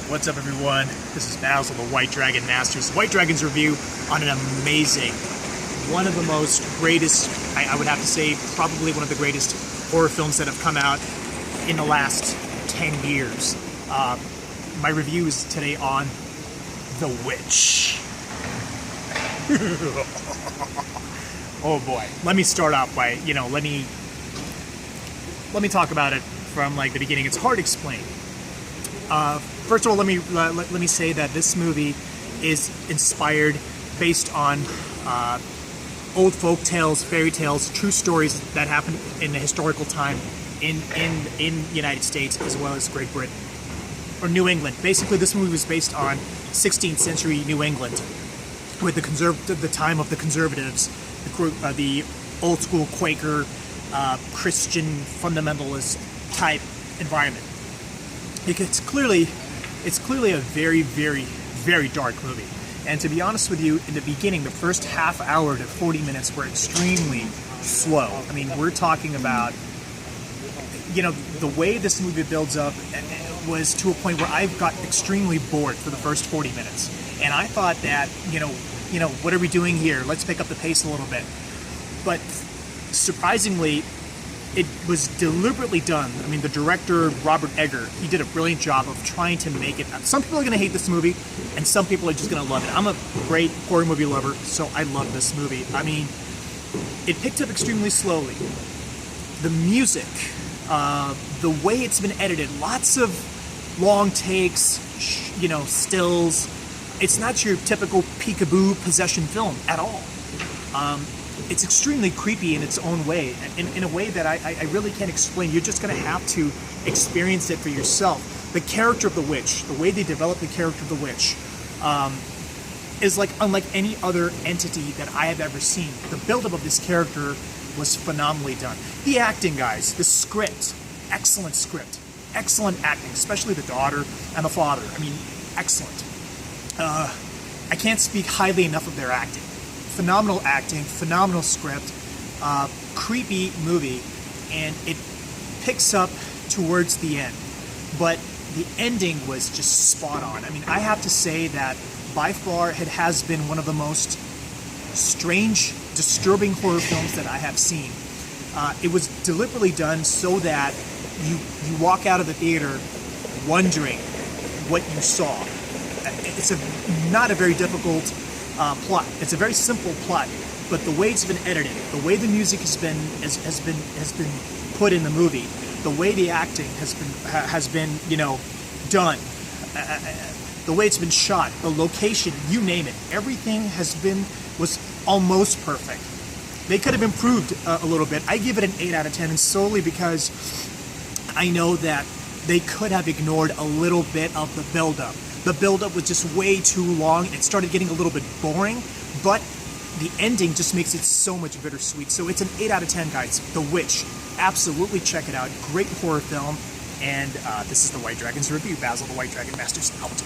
What's up, everyone? This is Basil, the White Dragon Masters. White Dragon's review on an amazing, one of the most greatest, I would have to say, probably one of the greatest horror films that have come out in the last 10 years. My review is today on The Witch. Oh boy. Let me start off by, let me talk about it from like the beginning. It's hard to explain. First of all, let me say that this movie is inspired based on old folk tales, fairy tales, true stories that happened in the historical time in the United States as well as Great Britain or New England. Basically, this movie was based on 16th century New England, with the time of the conservatives, the old school Quaker, Christian fundamentalist type environment. It's clearly a very, very, very dark movie. And to be honest with you, in the beginning, the first half hour to 40 minutes were extremely slow. I mean, we're talking about, the way this movie builds up was to a point where I got extremely bored for the first 40 minutes. And I thought that, what are we doing here? Let's pick up the pace a little bit. But surprisingly, it was deliberately done. I mean, the director, Robert Eggers, he did a brilliant job of trying to make it. Some people are going to hate this movie, and some people are just going to love it. I'm a great horror movie lover, so I love this movie. I mean, it picked up extremely slowly. The music, the way it's been edited, lots of long takes, stills. It's not your typical peekaboo possession film at all. It's extremely creepy in its own way, in a way that I really can't explain. You're just going to have to experience it for yourself. The character of the witch, the way they develop the character of the witch, is unlike any other entity that I have ever seen. The buildup of this character was phenomenally done. The acting, guys, the script, excellent script, excellent acting, especially the daughter and the father. I mean, excellent. I can't speak highly enough of their acting. Phenomenal acting, phenomenal script, creepy movie, and it picks up towards the end. But the ending was just spot on. I mean, I have to say that by far it has been one of the most strange, disturbing horror films that I have seen. It was deliberately done so that you walk out of the theater wondering what you saw. It's not a very difficult plot. It's a very simple plot, but the way it's been edited, the way the music has been put in the movie, the way the acting has been done, the way it's been shot, the location, you name it, everything was almost perfect. They could have improved a little bit. I give it an 8 out of 10, and solely because I know that they could have ignored a little bit of the buildup. The build-up was just way too long. It started getting a little bit boring, but the ending just makes it so much bittersweet. So it's an 8 out of 10, guys. The Witch. Absolutely check it out. Great horror film. And this is the White Dragon's review. Basil, the White Dragon Masters out.